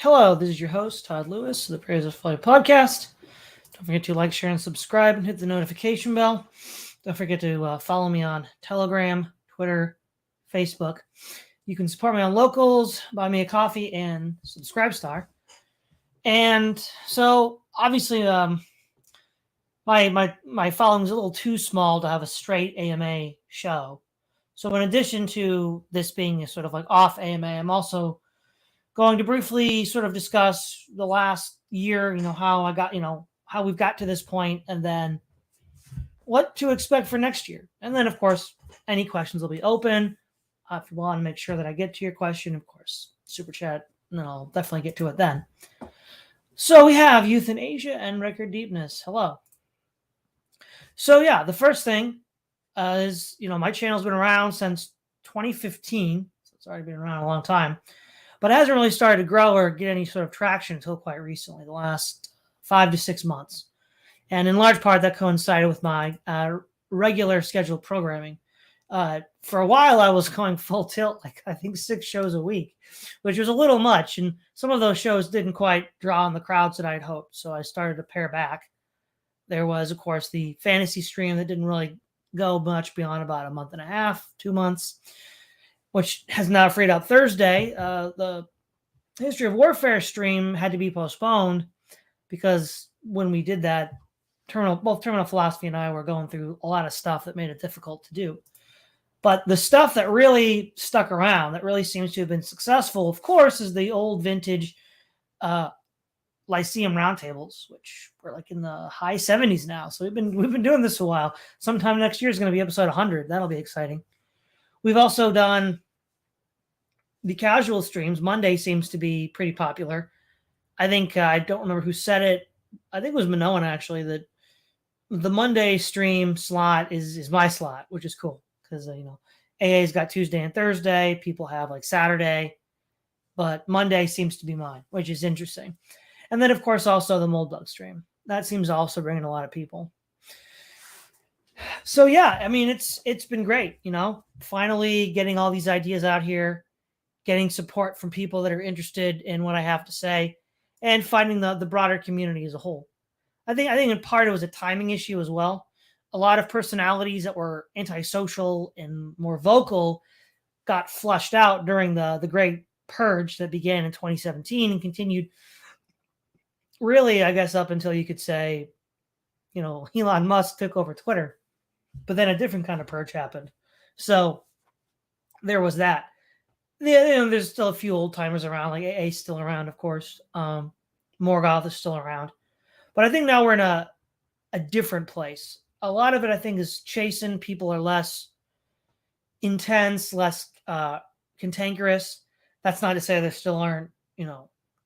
Hello, this is your host, Todd Lewis of the Praise of Folly Podcast. Don't forget to like, share, and subscribe and hit the notification bell. Don't forget to follow me on Telegram, Twitter, Facebook. You can support me on Locals, buy me a coffee, and Subscribe Star. And so, obviously, my following is a little too small to have a straight AMA show. So, in addition to this being a sort of like off AMA, I'm also going to briefly sort of discuss the last year, how we've got to this point, and then what to expect for next year. And then, of course, any questions will be open. If you want to make sure that I get to your question, of course, super chat, and then I'll definitely get to it then. So we have Euthanasia and Record Deepness. Hello. So yeah, the first thing is, my channel's been around since 2015. So it's already been around a long time. But it hasn't really started to grow or get any sort of traction until quite recently, the last 5 to 6 months. And in large part, that coincided with my regular scheduled programming. For a while, I was going full tilt, like I think 6 shows a week, which was a little much. And some of those shows didn't quite draw on the crowds that I'd hoped. So I started to pare back. There was, of course, the fantasy stream that didn't really go much beyond about a month and a half, 2 months, which has now freed up Thursday. The History of Warfare stream had to be postponed because when we did that, both Terminal Philosophy and I were going through a lot of stuff that made it difficult to do. But the stuff that really stuck around, that really seems to have been successful, of course, is the old vintage Lyceum roundtables, which were like in the high 70s now. So we've been doing this a while. Sometime next year is going to be episode 100. That'll be exciting. We've also done the casual streams. Monday seems to be pretty popular. I think, I don't remember who said it. I think it was Minoan, actually, that the Monday stream slot is my slot, which is cool because, AA's got Tuesday and Thursday. People have like Saturday, but Monday seems to be mine, which is interesting. And then, of course, also the Moldbug stream. That seems to also bring in a lot of people. So yeah, it's been great, finally getting all these ideas out here, getting support from people that are interested in what I have to say, and finding the broader community as a whole. I think in part it was a timing issue as well. A lot of personalities that were antisocial and more vocal got flushed out during the great purge that began in 2017 and continued really, I guess, up until you could say, Elon Musk took over Twitter. But then a different kind of purge happened. So there was that. There's still a few old timers around, like AA's still around, of course. Morgoth is still around. But I think now we're in a different place. A lot of it, I think, is chasing. People are less intense, less cantankerous. That's not to say there still aren't,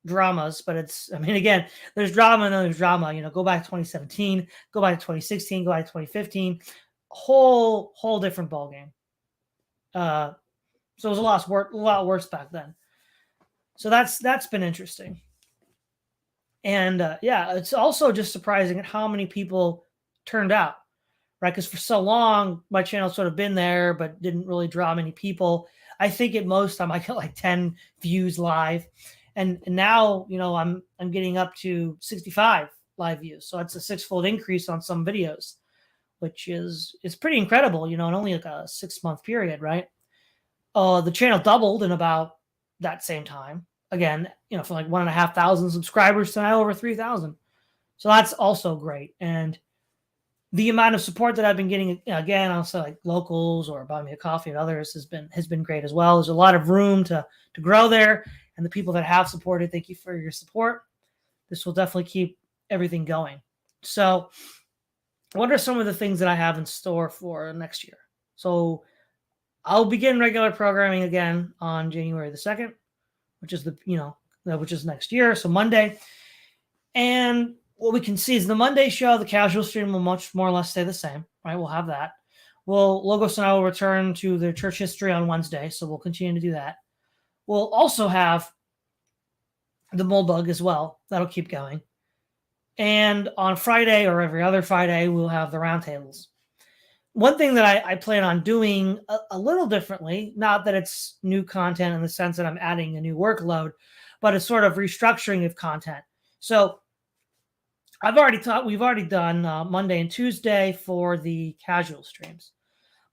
dramas, but again, there's drama and there's drama. Go back to 2017, go back to 2016, go back to 2015. Whole different ballgame. So it was a lot worse back then. So that's been interesting. And it's also just surprising at how many people turned out, right? Because for so long, my channel's sort of been there, but didn't really draw many people. I think at most I might get like 10 views live. And now, I'm getting up to 65 live views. So that's a 6-fold increase on some videos, which is pretty incredible, in only like a 6-month period, right? The channel doubled in about that same time. Again, from like 1,500 subscribers to now over 3,000. So that's also great. And the amount of support that I've been getting, again, also like Locals or Buy Me a Coffee and others has been great as well. There's a lot of room to grow there. And the people that have supported, thank you for your support. This will definitely keep everything going. So what are some of the things that I have in store for next year? So I'll begin regular programming again on January the 2nd, which is which is next year. So Monday. And what we can see is the Monday show, the casual stream will much more or less stay the same, right? We'll have that. Logos and I will return to the church history on Wednesday. So we'll continue to do that. We'll also have the Moldbug as well. That'll keep going. And on Friday or every other Friday, we'll have the roundtables. one thing that I plan on doing a little differently, not that it's new content in the sense that I'm adding a new workload, but it's sort of restructuring of content. So we've already done Monday and Tuesday for the casual streams.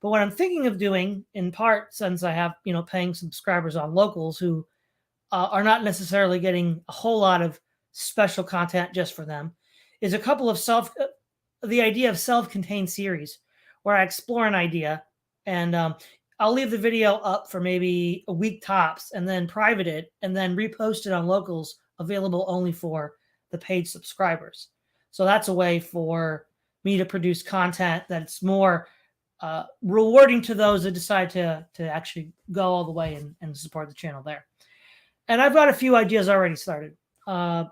But what I'm thinking of doing, in part, since I have, paying subscribers on locals who are not necessarily getting a whole lot of special content just for them, is a couple of the idea of self-contained series where I explore an idea and I'll leave the video up for maybe a week tops and then private it and then repost it on locals available only for the paid subscribers. So that's a way for me to produce content that's more rewarding to those that decide to actually go all the way and support the channel there. And I've got a few ideas already started. And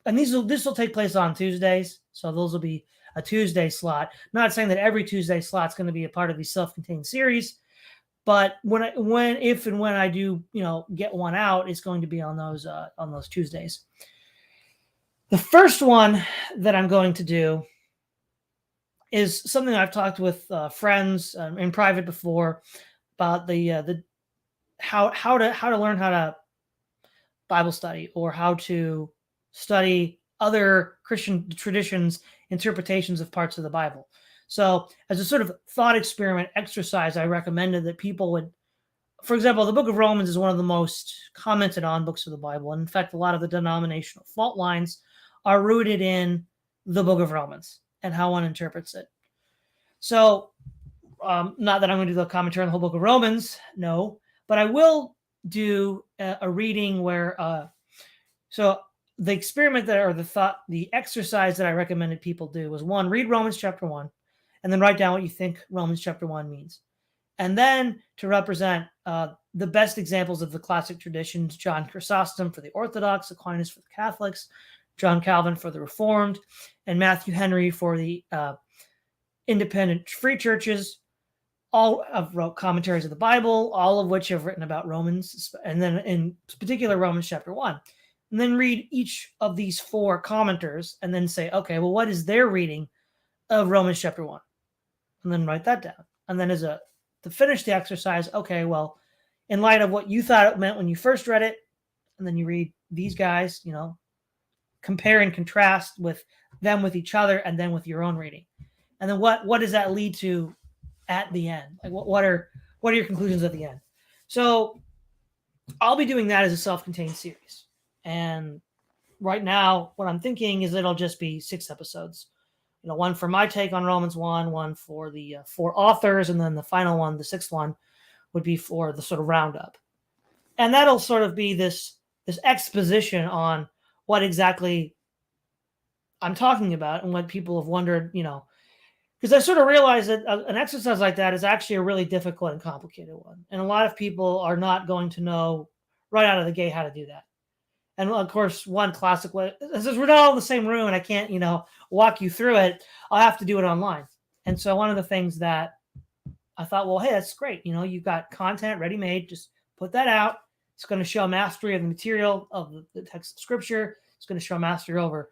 this will take place on Tuesdays. So those will be a Tuesday slot. Not saying that every Tuesday slot is going to be a part of the self-contained series, but if and when I do, get one out, it's going to be on those Tuesdays. The first one that I'm going to do is something I've talked with friends in private before about the how to learn how to Bible study or how to study other Christian traditions, interpretations of parts of the Bible. So as a sort of thought experiment exercise, I recommended that people would, for example, the book of Romans is one of the most commented on books of the Bible. And in fact, a lot of the denominational fault lines are rooted in the book of Romans and how one interprets it. So not that I'm going to do the commentary on the whole book of Romans, no, but I will do a reading where, so the experiment the exercise that I recommended people do was, one, read Romans chapter 1, and then write down what you think Romans chapter 1 means. And then to represent the best examples of the classic traditions, John Chrysostom for the Orthodox, Aquinas for the Catholics, John Calvin for the Reformed, and Matthew Henry for the independent free churches. All have wrote commentaries of the Bible, all of which have written about Romans, and then in particular Romans chapter 1. And then read each of these four commenters and then say, okay, well, what is their reading of Romans chapter 1? And then write that down. And then to finish the exercise, okay, well, in light of what you thought it meant when you first read it, and then you read these guys, compare and contrast with them with each other and then with your own reading. And then what does that lead to at the end? Like what are your conclusions at the end? So I'll be doing that as a self-contained series. And right now, what I'm thinking is it'll just be 6 episodes. One for my take on Romans 1, one for the 4 authors, and then the final one, the 6th one, would be for the sort of roundup. And that'll sort of be this exposition on what exactly I'm talking about and what people have wondered, because I sort of realized that an exercise like that is actually a really difficult and complicated one. And a lot of people are not going to know right out of the gate how to do that. And of course, one classic way, since we're not all in the same room and I can't, walk you through it, I'll have to do it online. And so one of the things that I thought, well, hey, that's great. You've got content ready-made. Just put that out. It's going to show mastery of the material of the text of Scripture. It's going to show mastery over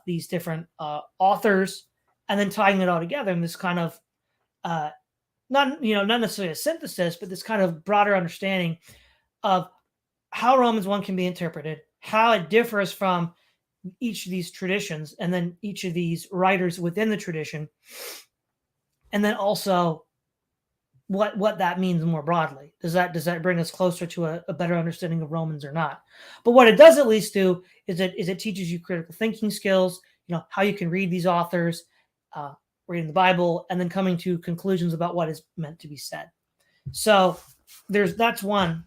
these different authors, and then tying it all together in this kind of not necessarily a synthesis, but this kind of broader understanding of how Romans 1 can be interpreted, how it differs from each of these traditions, and then each of these writers within the tradition, and then also what that means more broadly. Does that bring us closer to a better understanding of Romans or not? But what it does at least do is it teaches you critical thinking skills, how you can read these authors, reading the Bible, and then coming to conclusions about what is meant to be said. So that's one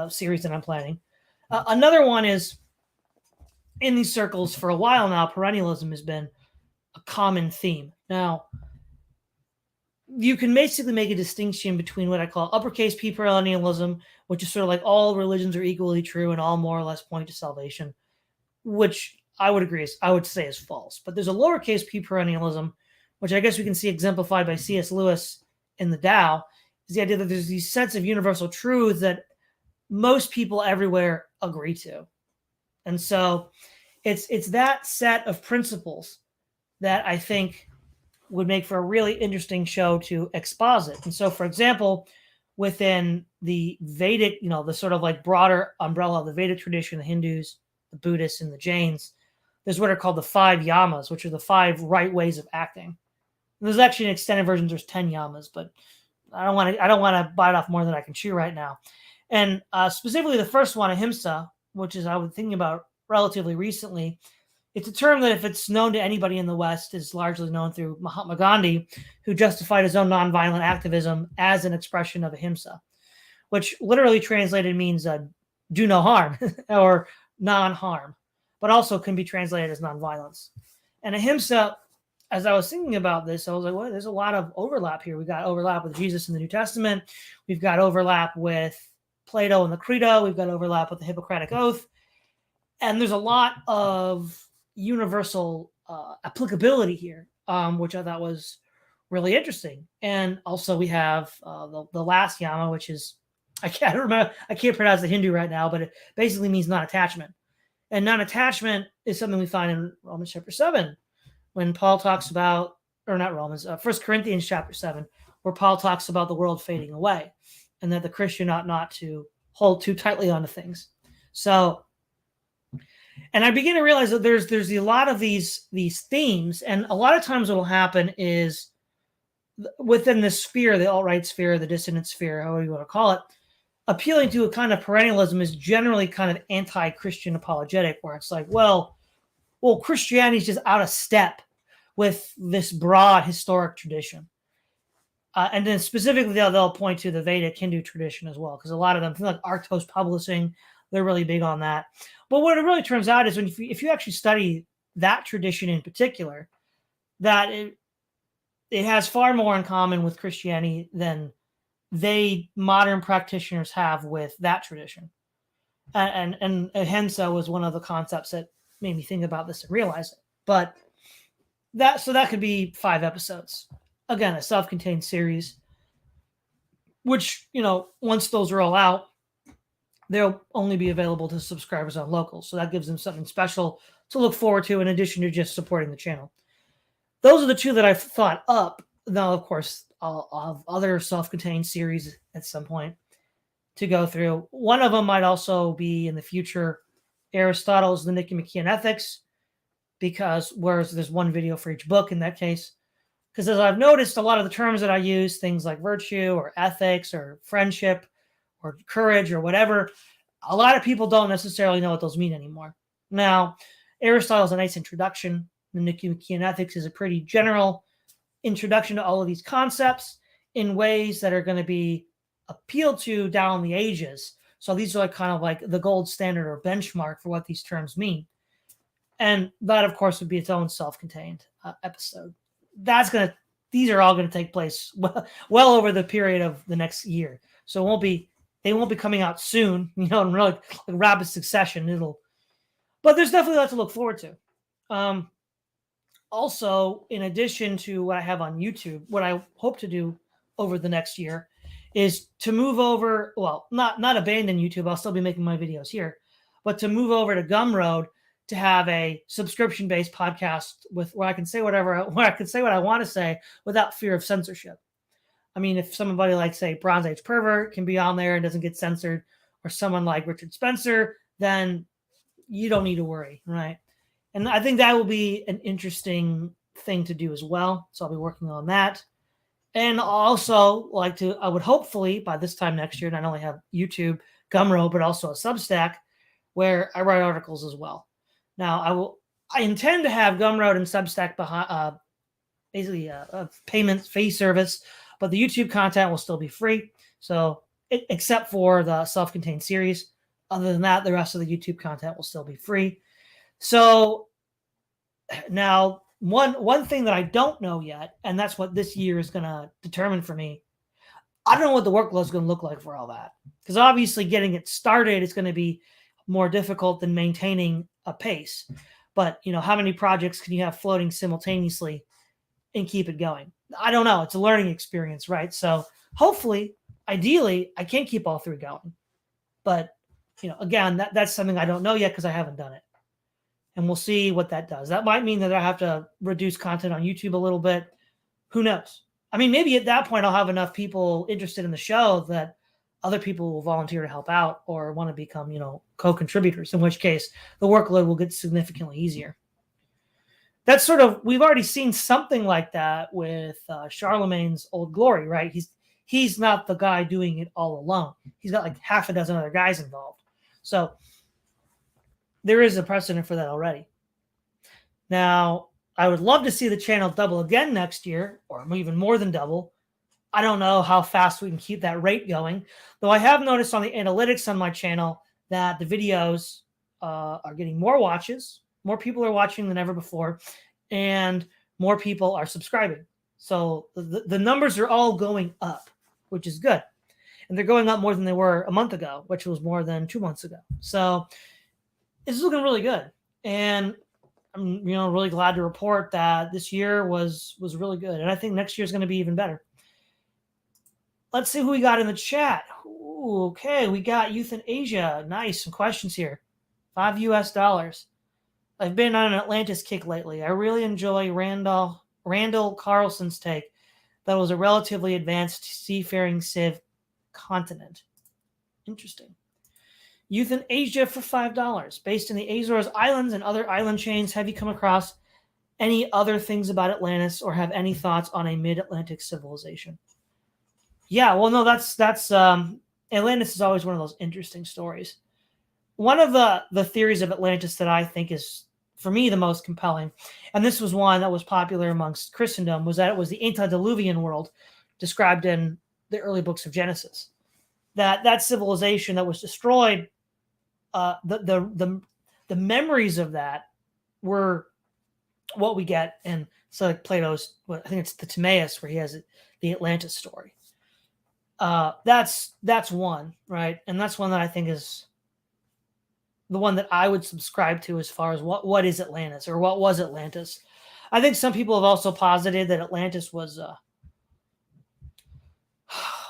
series that I'm planning. Another one is, in these circles for a while now, perennialism has been a common theme. Now, you can basically make a distinction between what I call uppercase P perennialism, which is sort of like all religions are equally true and all more or less point to salvation, which I would say is false. But there's a lowercase P perennialism, which I guess we can see exemplified by C.S. Lewis in the Tao, is the idea that there's these sets of universal truths that most people everywhere agree to. And so it's that set of principles that I think would make for a really interesting show to exposit. And so, for example, within the Vedic, the sort of like broader umbrella of the Vedic tradition, the Hindus, the Buddhists, and the Jains, there's what are called the 5 yamas, which are the 5 right ways of acting. And there's actually an extended version. There's 10 yamas, but I don't want to bite off more than I can chew right now. And specifically, the first one, ahimsa, which is I was thinking about relatively recently. It's a term that, if it's known to anybody in the West, is largely known through Mahatma Gandhi, who justified his own nonviolent activism as an expression of ahimsa, which literally translated means do no harm or non-harm, but also can be translated as nonviolence. And ahimsa, as I was thinking about this, I was like, well, there's a lot of overlap here. We've got overlap with Jesus in the New Testament. We've got overlap with Plato and the Credo. We've got overlap with the Hippocratic Oath. And there's a lot of universal applicability here, which I thought was really interesting. And also we have the last yama, which is, I can't pronounce the Hindu right now, but it basically means non-attachment. And non-attachment is something we find in Romans chapter 7, when Paul talks about, or not Romans, 1 Corinthians chapter 7, where Paul talks about the world fading away and that the Christian ought not to hold too tightly onto things. So, and I begin to realize that there's a lot of these themes, and a lot of times what will happen is within the sphere, the alt-right sphere, the dissonant sphere, however you want to call it, appealing to a kind of perennialism is generally kind of anti-Christian apologetic, where it's like, well, Christianity is just out of step with this broad historic tradition. And then specifically, they'll point to the Vedic Hindu tradition as well, because a lot of them, like Arctos Publishing, they're really big on that. But what it really turns out is, if you actually study that tradition in particular, that it has far more in common with Christianity than modern practitioners have with that tradition. And ahimsa was one of the concepts that made me think about this and realize it. But that could be 5 episodes. Again, a self-contained series, which, once those roll out, they'll only be available to subscribers on Locals. So that gives them something special to look forward to, in addition to just supporting the channel. Those are the 2 that I've thought up. Now, of course, I'll have other self-contained series at some point to go through. One of them might also be, in the future, Aristotle's The Nicomachean Ethics, whereas there's one video for each book in that case. Because as I've noticed, a lot of the terms that I use, things like virtue or ethics or friendship or courage or whatever, a lot of people don't necessarily know what those mean anymore. Now, Aristotle's a nice introduction. The Nicomachean Ethics is a pretty general introduction to all of these concepts in ways that are going to be appealed to down the ages. So these are like kind of like the gold standard or benchmark for what these terms mean. And that, of course, would be its own self-contained episode. These are all going to take place well over the period of the next year. So they won't be coming out soon, in really like rapid succession. But there's definitely a lot to look forward to. Also, in addition to what I have on YouTube, what I hope to do over the next year is to move over, well, not abandon YouTube. I'll still be making my videos here, but to move over to Gumroad to have a subscription-based podcast where I can say what I want to say without fear of censorship. I mean, if somebody like, say, Bronze Age Pervert can be on there and doesn't get censored, or someone like Richard Spencer, then you don't need to worry, right? And I think that will be an interesting thing to do as well. So I'll be working on that. And also I would hopefully by this time next year, not only have YouTube, Gumroad, but also a Substack where I write articles as well. Now I intend to have Gumroad and Substack behind, basically a payment fee service, but the YouTube content will still be free. So except for the self-contained series, other than that, the rest of the YouTube content will still be free. So now one thing that I don't know yet, and that's what this year is going to determine for me, I don't know what the workload is going to look like for all that. Because obviously getting it started is going to be more difficult than maintaining a pace. But, how many projects can you have floating simultaneously and keep it going? I don't know. It's a learning experience, right? So hopefully, ideally, I can keep all 3 going. But, again, that's something I don't know yet because I haven't done it. And we'll see what that does. That might mean that I have to reduce content on YouTube a little bit. Who knows? I mean, maybe at that point I'll have enough people interested in the show that other people will volunteer to help out or want to become, co-contributors, in which case the workload will get significantly easier. That's we've already seen something like that with Charlemagne's Old Glory, right? He's not the guy doing it all alone. He's got like half a dozen other guys involved. So there is a precedent for that already. Now, I would love to see the channel double again next year, or even more than double. I don't know how fast we can keep that rate going, though I have noticed on the analytics on my channel that the videos are getting more watches, more people are watching than ever before, and more people are subscribing. So the numbers are all going up, which is good. And they're going up more than they were a month ago, which was more than 2 months ago. So it's looking really good. And I'm really glad to report that this year was really good. And I think next year is going to be even better. Let's see who we got in the chat. Ooh, okay, we got Youth in Asia. Nice, some questions here. $5. I've been on an Atlantis kick lately. I really enjoy Randall Carlson's take that it was a relatively advanced seafaring civ continent. Interesting. Youth in Asia for $5. Based in the Azores Islands and other island chains, have you come across any other things about Atlantis or have any thoughts on a mid-Atlantic civilization? Yeah, well, no, that's Atlantis is always one of those interesting stories. One of the theories of Atlantis that I think is, for me, the most compelling, and this was one that was popular amongst Christendom, was that it was the antediluvian world described in the early books of Genesis. That civilization that was destroyed, the memories of that were what we get in like Plato's, I think it's the Timaeus, where he has the Atlantis story. That's one, right? And that's one that I think is the one that I would subscribe to as far as what is Atlantis or what was Atlantis. I think some people have also posited that Atlantis was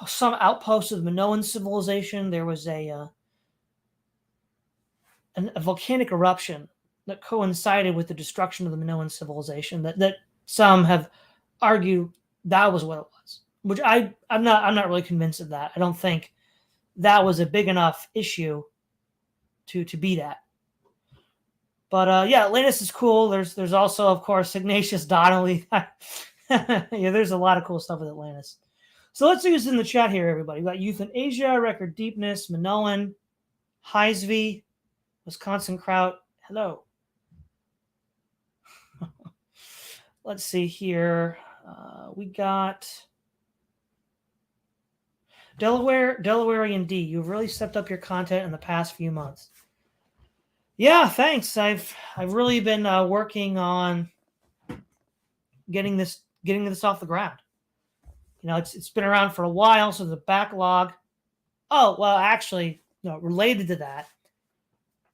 some outpost of the Minoan civilization. There was a volcanic eruption that coincided with the destruction of the Minoan civilization that some have argued that was what it was, which I'm not really convinced of that. I don't think that was a big enough issue to be that. But yeah, Atlantis is cool. There's also, of course, Ignatius Donnelly. Yeah, there's a lot of cool stuff with Atlantis. So let's use in the chat here, everybody. We got Youth in Asia, Record Deepness, Minoan, Heisvey, Wisconsin Kraut. Hello. Let's see here. We got Delawarean D. You've really stepped up your content in the past few months. Yeah, thanks. I've really been working on getting this off the ground. It's been around for a while, so the backlog. Oh, well, actually, related to that,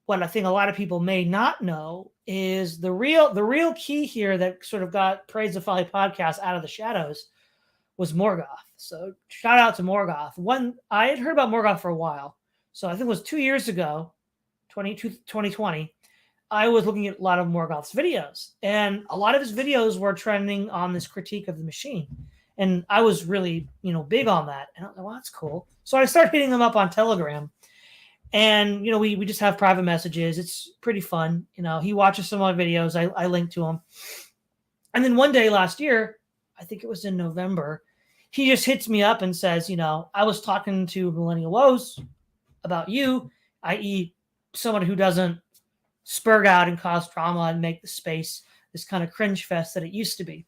what I think a lot of people may not know is the real key here that sort of got Praise of Folly Podcast out of the shadows was Morgoth. So shout out to Morgoth. I had heard about Morgoth for a while. So I think it was 2 years ago, 2020, I was looking at a lot of Morgoth's videos. And a lot of his videos were trending on this critique of the machine. And I was really, big on that. And I was like, well, that's cool. So I started hitting him up on Telegram. And, we just have private messages. It's pretty fun. He watches some of my videos. I link to him. And then one day last year, I think it was in November, he just hits me up and says, I was talking to Millennial Woes about you, i.e. someone who doesn't spurg out and cause drama and make the space this kind of cringe fest that it used to be.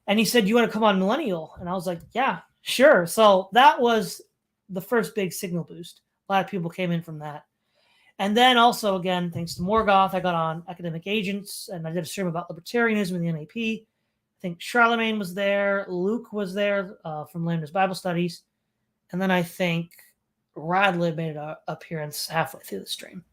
And he said, you want to come on Millennial? And I was like, yeah, sure. So that was the first big signal boost. A lot of people came in from that. And then also, again, thanks to Morgoth, I got on Academic Agents, and I did a stream about libertarianism in the MAP. I think Charlemagne was there. Luke was there from Lambda's Bible Studies. And then I think Radlib made an appearance halfway through the stream.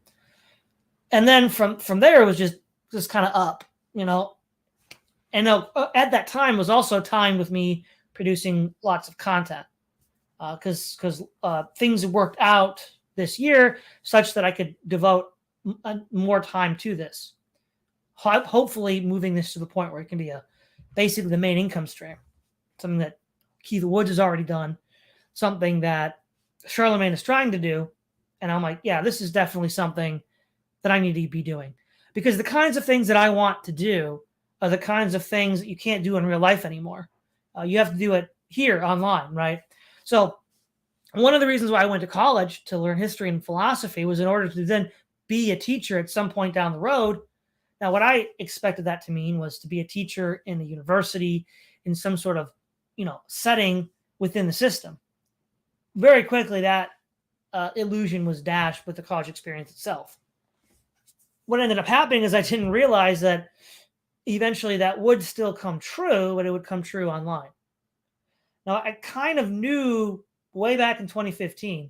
And then from there, it was just kind of up, And at that time was also timed with me producing lots of content because things worked out this year such that I could devote more time to this. Hopefully moving this to the point where it can be basically the main income stream. something that Keith Woods has already done, something that Charlemagne is trying to do. And I'm like, yeah, this is definitely something that I need to be doing. Because the kinds of things that I want to do are the kinds of things that you can't do in real life anymore. You have to do it here online, right? So one of the reasons why I went to college to learn history and philosophy was in order to then be a teacher at some point down the road. Now, what I expected that to mean was to be a teacher in a university in some sort of, setting within the system. Very quickly, that illusion was dashed with the college experience itself. What ended up happening is I didn't realize that eventually that would still come true, but it would come true online. Now, I kind of knew way back in 2015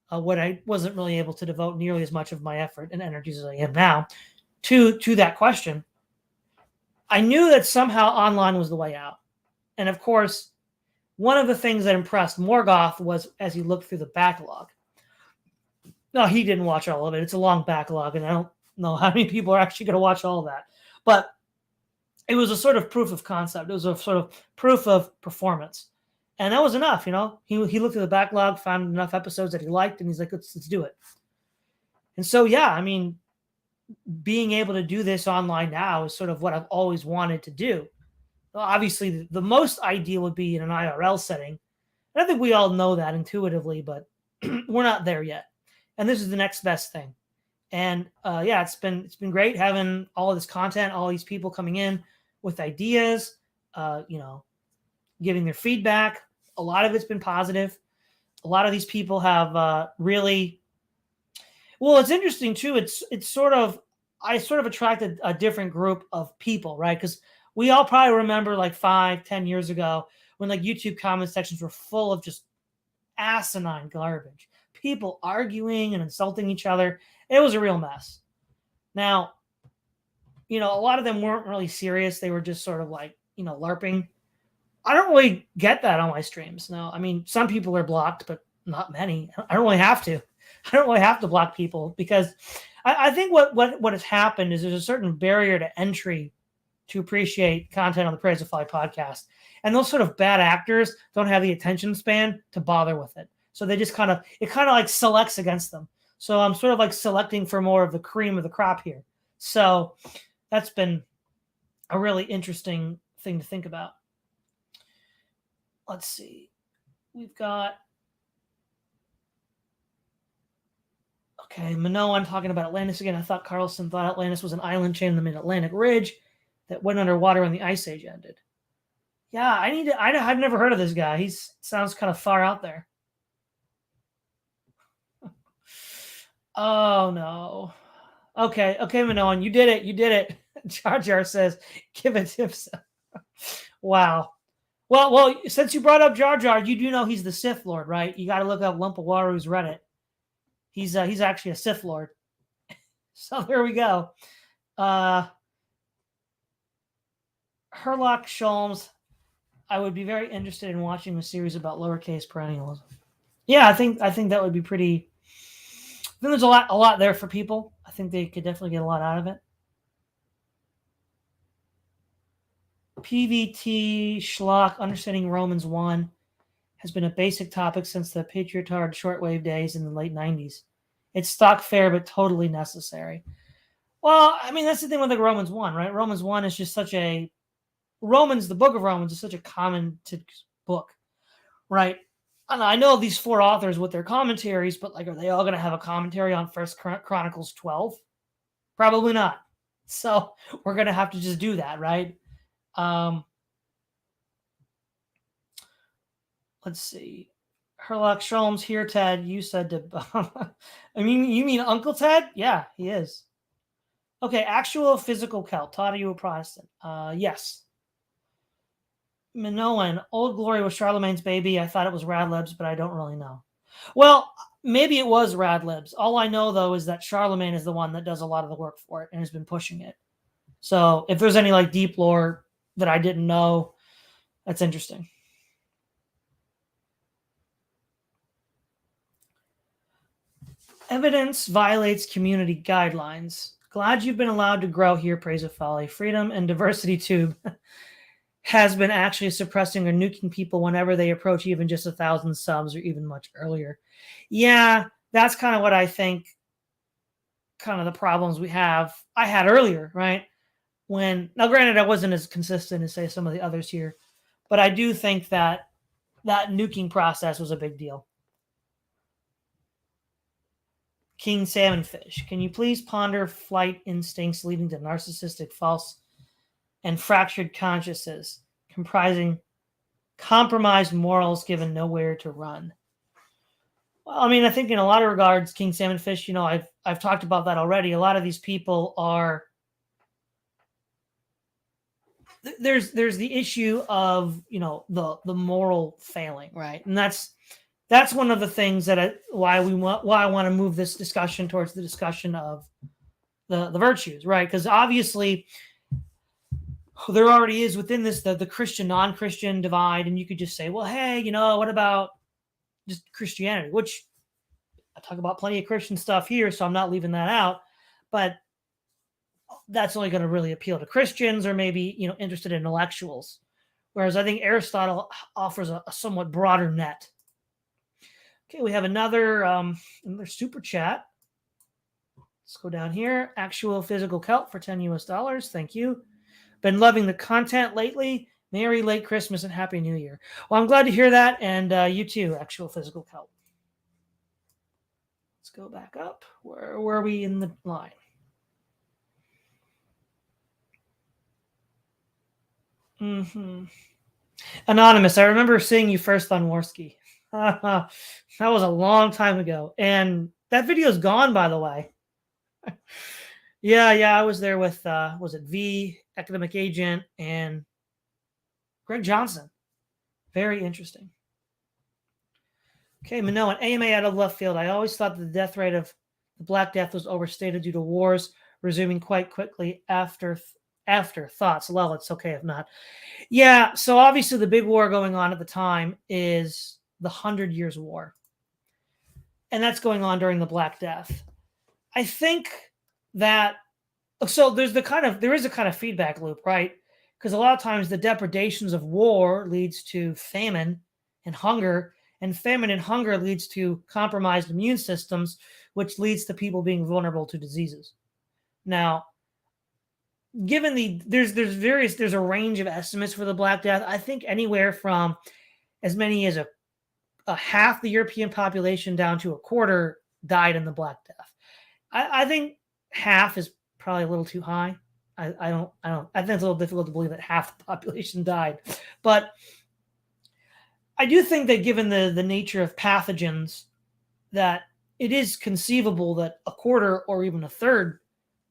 what I wasn't really able to devote nearly as much of my effort and energies as I am now to that question. I knew that somehow online was the way out. And of course, one of the things that impressed Morgoth was as he looked through the backlog. No, he didn't watch all of it. It's a long backlog, and I don't know how many people are actually going to watch all of that. But it was a sort of proof of concept. It was a sort of proof of performance. And that was enough, He looked at the backlog, found enough episodes that he liked, and he's like, let's do it. And so, yeah, being able to do this online now is sort of what I've always wanted to do. Well, obviously, the most ideal would be in an IRL setting. And I think we all know that intuitively, but we're not there yet. And this is the next best thing. And it's been great having all of this content, all these people coming in with ideas, giving their feedback. A lot of it's been positive. A lot of these people have really. Well, it's interesting too. I sort of attracted a different group of people, right? Because we all probably remember like 5-10 years ago when like YouTube comment sections were full of just asinine garbage, people arguing and insulting each other. It was a real mess. Now, a lot of them weren't really serious. They were just sort of like, LARPing. I don't really get that on my streams. No, some people are blocked, but not many. I don't really have to. I don't really have to block people because I think what has happened is there's a certain barrier to entry to appreciate content on the Praise of Folly podcast. And those sort of bad actors don't have the attention span to bother with it. So they just kind of like selects against them. So I'm sort of like selecting for more of the cream of the crop here. So that's been a really interesting thing to think about. Let's see. We've got. Okay, Minoan talking about Atlantis again. I thought Carlson thought Atlantis was an island chain in the mid-Atlantic ridge that went underwater when the Ice Age ended. Yeah, I've never heard of this guy. He sounds kind of far out there. Oh, no. Okay, Minoan, you did it. Jar Jar says, give it to him. Wow. Well, since you brought up Jar Jar, you do know he's the Sith Lord, right? You got to look up Lump of Waru's Reddit. He's actually a Sith Lord. So there we go. Herlock Sholmes, I would be very interested in watching a series about lowercase perennialism. Yeah, I think that would be pretty. I think there's a lot there for people. I think they could definitely get a lot out of it. PVT Schlock, understanding Romans 1, has been a basic topic since the Patriotard shortwave days in the late 90s. It's stock fare, but totally necessary. Well, that's the thing with like Romans 1, right? Romans 1 is just such a... the book of Romans is such a common book, right? And I know these 4 authors with their commentaries, but like, are they all going to have a commentary on 1 Chronicles 12? Probably not. So we're going to have to just do that, right? Let's see. Herlock Sholmes here, Ted. You said to. You mean Uncle Ted? Yeah, he is. Okay, actual physical Celt. Todd, are you a Protestant? Yes. Minoan, Old Glory was Charlemagne's baby. I thought it was Radlibs, but I don't really know. Well, maybe it was Radlibs. All I know, though, is that Charlemagne is the one that does a lot of the work for it and has been pushing it. So if there's any like deep lore that I didn't know, that's interesting. Evidence violates community guidelines. Glad you've been allowed to grow here, Praise of Folly. Freedom and diversity tube. has been actually suppressing or nuking people whenever they approach even just 1,000 subs or even much earlier. Yeah, that's kind of what I think, kind of the problems I had earlier, right? Now granted, I wasn't as consistent as say some of the others here, but I do think that nuking process was a big deal. King Salmonfish, can you please ponder flight instincts leading to narcissistic, false, and fractured consciences, comprising compromised morals given nowhere to run? Well, I mean, I think in a lot of regards, King Salmonfish, I've talked about that already. A lot of these people are there's the issue of the moral failing, right? And that's one of the things why I want to move this discussion towards the discussion of the virtues, right? Because obviously there already is within this the Christian non-Christian divide, and you could just say, well, hey, what about just Christianity? Which I talk about plenty of Christian stuff here, so I'm not leaving that out, but that's only going to really appeal to Christians or maybe interested intellectuals, whereas I think Aristotle offers a somewhat broader net. Okay, we have another super chat. Let's go down here. Actual Physical Kelp for $10 US. Thank you. Been loving the content lately. Merry late Christmas and Happy New Year. Well, I'm glad to hear that, and you too, Actual Physical Kelp. Let's go back up. Where were we in the line? Anonymous, I remember seeing you first on Warski. That was a long time ago, and that video is gone, by the way. Yeah, I was there with was it V, Academic Agent, and Greg Johnson. Very interesting. Okay, Manoa, AMA out of left field. I always thought the death rate of the Black Death was overstated due to wars resuming quite quickly after thoughts. Well, it's okay if not. Yeah, so obviously the big war going on at the time is the 100 Years' War. And that's going on during the Black Death. I think that, so there is a kind of feedback loop, right? Because a lot of times the depredations of war leads to famine and hunger, and famine and hunger leads to compromised immune systems, which leads to people being vulnerable to diseases. Now, given there's a range of estimates for the Black Death. I think anywhere from as many as a half the European population down to a quarter died in the Black Death. I think half is probably a little too high. I think it's a little difficult to believe that half the population died, but I do think that given the nature of pathogens, that it is conceivable that a quarter or even a third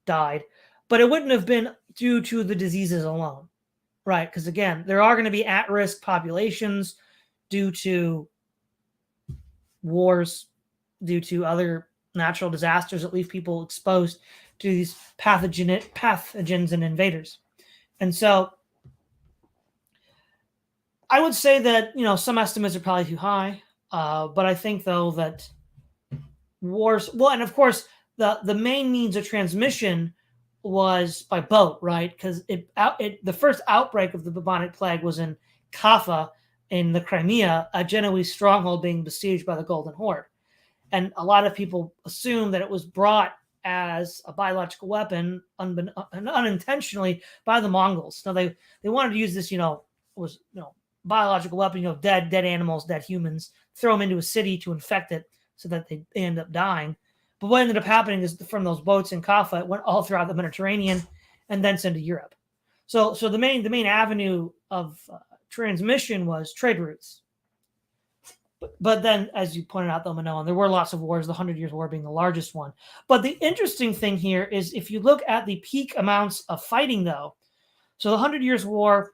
died, but it wouldn't have been due to the diseases alone, right? Because again, there are going to be at-risk populations due to wars, due to other natural disasters that leave people exposed to these pathogens and invaders. And so I would say that, some estimates are probably too high, but I think, though, that wars, well, and of course, the main means of transmission was by boat, right? Because the first outbreak of the bubonic plague was in Kaffa in the Crimea, a Genoese stronghold being besieged by the Golden Horde. And a lot of people assume that it was brought as a biological weapon unintentionally by the Mongols. Now they wanted to use this, biological weapon, dead animals, dead humans, throw them into a city to infect it so that they end up dying. But what ended up happening is from those boats in Kaffa, it went all throughout the Mediterranean and thence into Europe. So the main avenue of transmission was trade routes. But then, as you pointed out, though, Manoa, there were lots of wars, the 100 Years' War being the largest one. But the interesting thing here is if you look at the peak amounts of fighting, though, so the 100 Years' War,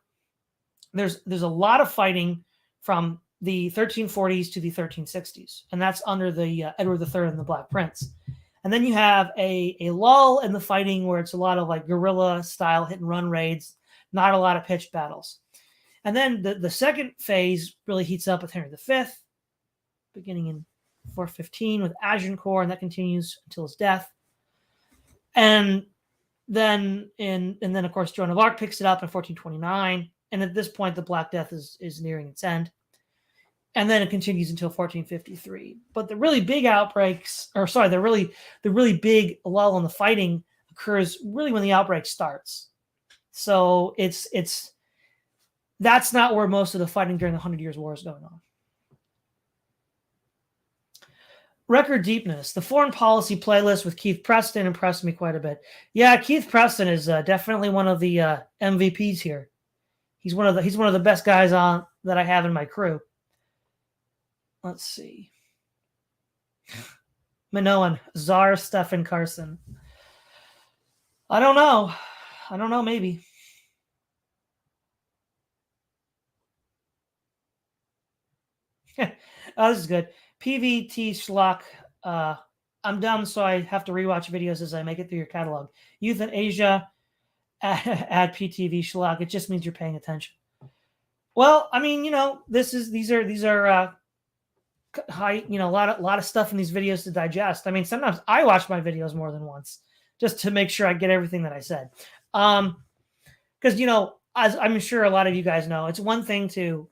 there's a lot of fighting from the 1340s to the 1360s, and that's under the Edward III and the Black Prince. And then you have a lull in the fighting where it's a lot of like guerrilla-style hit-and-run raids, not a lot of pitched battles. And then the second phase really heats up with Henry V, beginning in 415 with Agincourt, and that continues until his death. And then of course Joan of Arc picks it up in 1429, And at this point, the Black Death is nearing its end. And then it continues until 1453. But the really big outbreaks, or sorry, the really big lull in the fighting occurs really when the outbreak starts. So that's not where most of the fighting during the 100 Years' War is going on. Record deepness. The foreign policy playlist with Keith Preston impressed me quite a bit. Yeah, Keith Preston is definitely one of the MVPs here. He's one of the best guys on that I have in my crew. Let's see. Minoan, Czar Stefan Carson. I don't know, maybe. Oh, this is good. PVT Schlock. I'm dumb, so I have to rewatch videos as I make it through your catalog. Youth in Asia, add PTV Schlock. It just means you're paying attention. Well, I mean, these are high, a lot of stuff in these videos to digest. I mean, sometimes I watch my videos more than once just to make sure I get everything that I said. Because as I'm sure a lot of you guys know, it's one thing to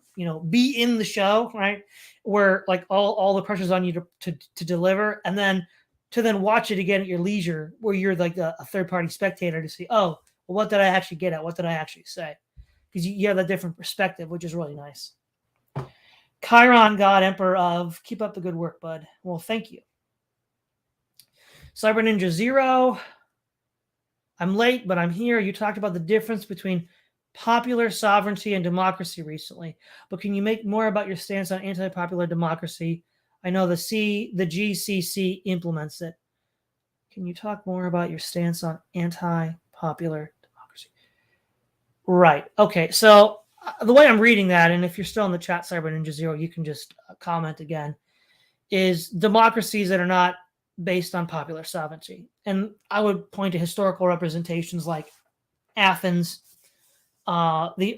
be in the show, right, where like all the pressure's on you to deliver, and then to watch it again at your leisure, where you're like a third party spectator to see, oh, well, what did I actually get at? What did I actually say? Because you have a different perspective, which is really nice. Chiron, God, Emperor of, keep up the good work, bud. Well, thank you. Cyber Ninja Zero, I'm late, but I'm here. You talked about the difference between popular sovereignty and democracy recently, but can you make more about your stance on anti-popular democracy? I know the GCC implements it. Can you talk more about your stance on anti-popular democracy? Right. Okay. So the way I'm reading that, and if you're still in the chat, Cyber Ninja Zero, you can just comment again, is democracies that are not based on popular sovereignty. And I would point to historical representations like Athens, the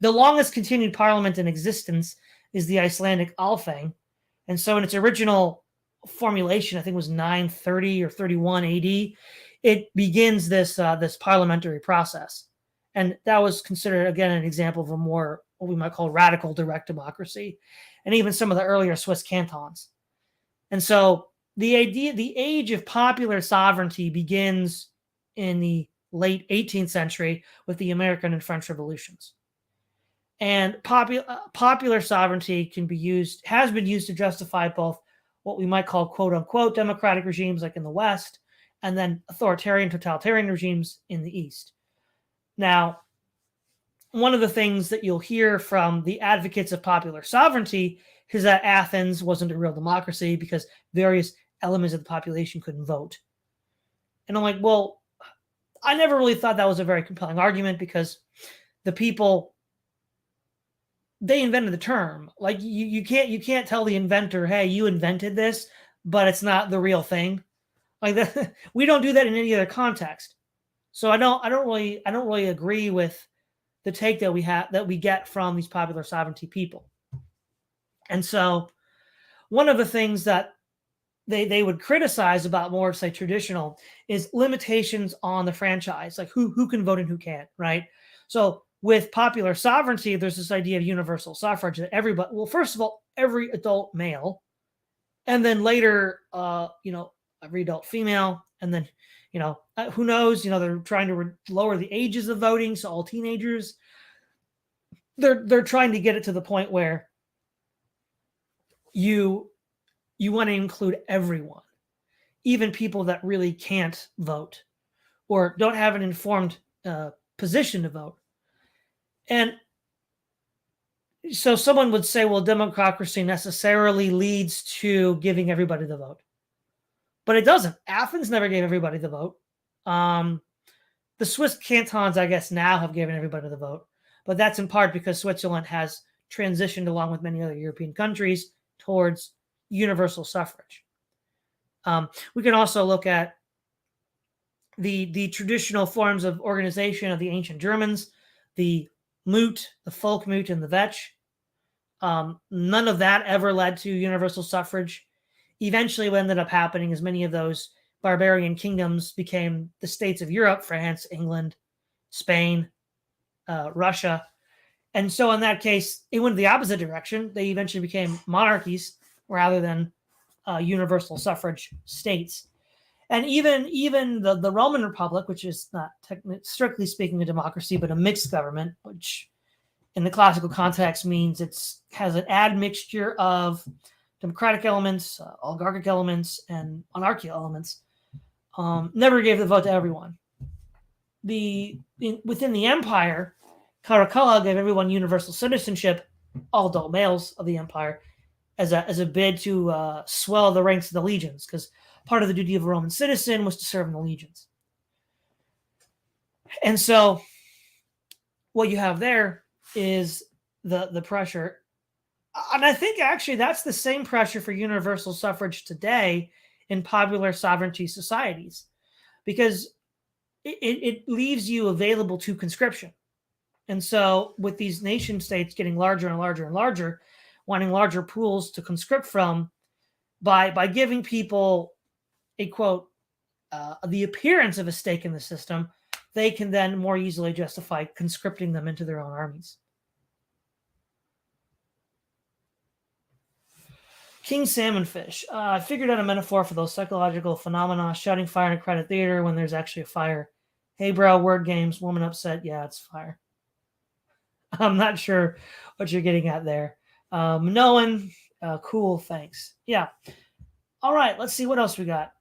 longest continued parliament in existence is the Icelandic Althing. And so in its original formulation, I think it was 930 or 31 AD, it begins this parliamentary process. And that was considered, again, an example of a more, what we might call radical direct democracy, and even some of the earlier Swiss cantons. And so the age of popular sovereignty begins in the late 18th century with the American and French revolutions. And popular sovereignty has been used to justify both what we might call quote unquote democratic regimes like in the West, and then authoritarian totalitarian regimes in the East. Now, one of the things that you'll hear from the advocates of popular sovereignty is that Athens wasn't a real democracy because various elements of the population couldn't vote. And I'm like, well, I never really thought that was a very compelling argument, because the people, they invented the term. Like you can't tell the inventor, hey, you invented this, but it's not the real thing. Like that, we don't do that in any other context. So I don't really agree with the take that we get from these popular sovereignty people. And so one of the things that they would criticize about more, say, traditional is limitations on the franchise, like who can vote and who can't, right? So with popular sovereignty, there's this idea of universal suffrage that everybody, well, first of all, every adult male, and then later, every adult female, and then, who knows, they're trying to lower the ages of voting, so all teenagers, they're trying to get it to the point where you want to include everyone, even people that really can't vote or don't have an informed position to vote. And so someone would say, well, democracy necessarily leads to giving everybody the vote. But it doesn't. Athens never gave everybody the vote. The Swiss cantons, I guess, now have given everybody the vote. But that's in part because Switzerland has transitioned, along with many other European countries, towards universal suffrage. We can also look at the traditional forms of organization of the ancient Germans, the Moot, the Volkmut, and the Vetch. None of that ever led to universal suffrage. Eventually, what ended up happening is many of those barbarian kingdoms became the states of Europe: France, England, Spain. Russia. And so in that case, it went the opposite direction. They eventually became monarchies rather than universal suffrage states. And even the Roman Republic, which is not strictly speaking a democracy, but a mixed government, which in the classical context means it has an admixture of democratic elements, oligarchic elements, and anarchical elements, never gave the vote to everyone. Within the empire, Caracalla gave everyone universal citizenship, all adult males of the empire, as a bid to swell the ranks of the legions, because part of the duty of a Roman citizen was to serve in the legions. And so what you have there is the pressure. And I think actually that's the same pressure for universal suffrage today in popular sovereignty societies, because it leaves you available to conscription. And so with these nation states getting larger and larger and larger, wanting larger pools to conscript from, by giving people a quote, the appearance of a stake in the system, they can then more easily justify conscripting them into their own armies. King Salmonfish. I figured out a metaphor for those psychological phenomena, shouting fire in a crowded theater when there's actually a fire. Hey, bro, word games, woman upset. Yeah, it's fire. I'm not sure what you're getting at there. Nolan, cool, thanks. Yeah. All right, let's see what else we got.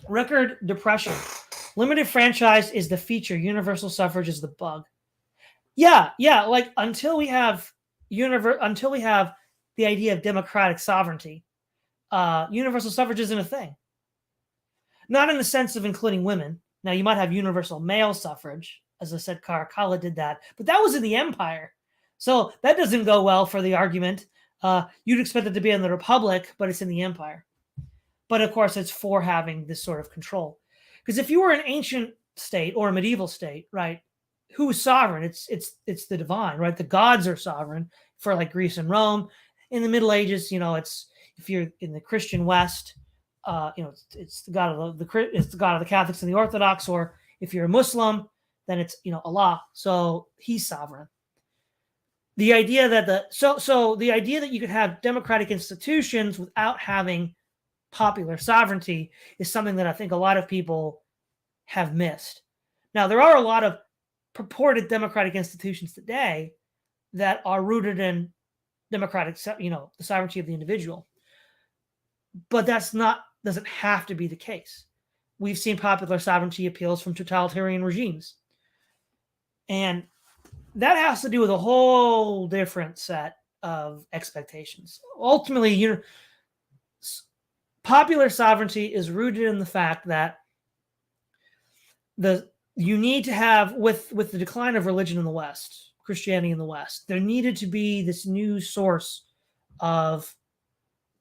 Record depression. Limited franchise is the feature. Universal suffrage is the bug. Yeah. Like until we have the idea of democratic sovereignty, universal suffrage isn't a thing. Not in the sense of including women. Now you might have universal male suffrage, as I said, Caracalla did that, but that was in the empire, so that doesn't go well for the argument. You'd expect it to be in the republic, but it's in the empire. But of course, it's for having this sort of control. Because if you were an ancient state or a medieval state, right, who is sovereign? It's the divine, right? The gods are sovereign for like Greece and Rome. In the Middle Ages, it's if you're in the Christian West, it's the god of the Catholics and the Orthodox. Or if you're a Muslim, then it's Allah. So he's sovereign. The idea that the idea that you could have democratic institutions without having popular sovereignty is something that I think a lot of people have missed. Now, there are a lot of purported democratic institutions today that are rooted in democratic, the sovereignty of the individual. But doesn't have to be the case. We've seen popular sovereignty appeals from totalitarian regimes. And that has to do with a whole different set of expectations. Ultimately, popular sovereignty is rooted in the fact that you need to have, with the decline of religion in the West, Christianity in the West, there needed to be this new source of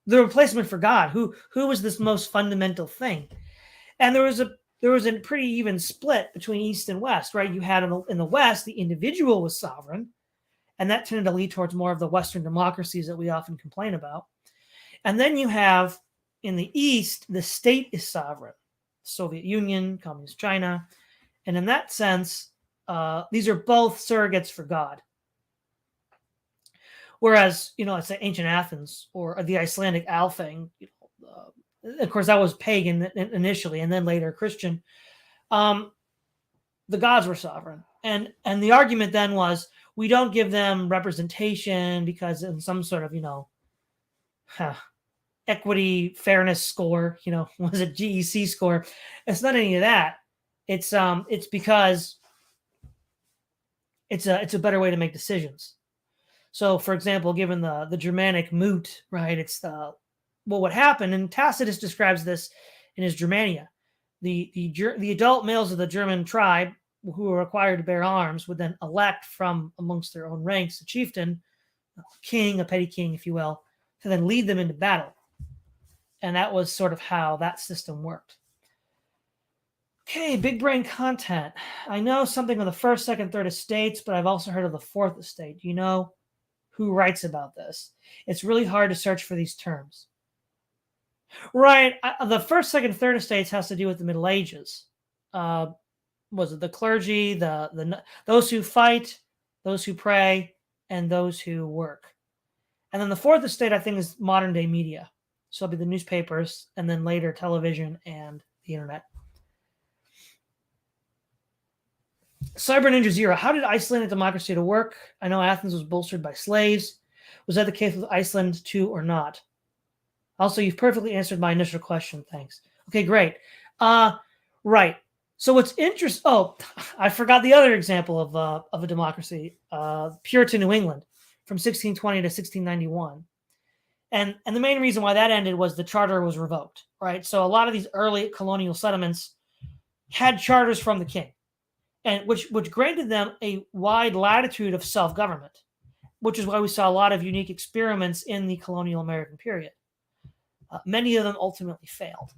the replacement for God. Who was this most fundamental thing? And there was a pretty even split between East and West, right? You had in the West, the individual was sovereign, and that tended to lead towards more of the Western democracies that we often complain about. And then you have in the East, the state is sovereign. Soviet Union, Communist China. And in that sense, these are both surrogates for God. Whereas, let's say ancient Athens or the Icelandic Althing, of course, that was pagan initially and then later Christian. The gods were sovereign. And the argument then was, we don't give them representation because in some sort of, equity, fairness score, was it GEC score? It's not any of that. It's because it's a better way to make decisions. So, for example, given the Germanic moot, right? It's what happened, and Tacitus describes this in his Germania. The adult males of the German tribe who were required to bear arms would then elect from amongst their own ranks a chieftain, a king, a petty king, if you will, to then lead them into battle. And that was sort of how that system worked. Okay, big brain content. I know something of the first, second, third estates, but I've also heard of the fourth estate. Do you know who writes about this? It's really hard to search for these terms. Right. The first, second, third estates has to do with the Middle Ages. was it the clergy, those who fight, those who pray, and those who work. And then the fourth estate, I think, is modern day media. So it'll be the newspapers, and then later television and the internet. Cyber Ninja Zero, how did Icelandic democracy to work? I know Athens was bolstered by slaves. Was that the case with Iceland too or not? Also, you've perfectly answered my initial question. Thanks. Okay, great. Right. So what's interesting? Oh, I forgot the other example of a democracy, Puritan New England from 1620 to 1691. And the main reason why that ended was the charter was revoked, right? So a lot of these early colonial settlements had charters from the king, and which granted them a wide latitude of self-government, which is why we saw a lot of unique experiments in the colonial American period. Many of them ultimately failed.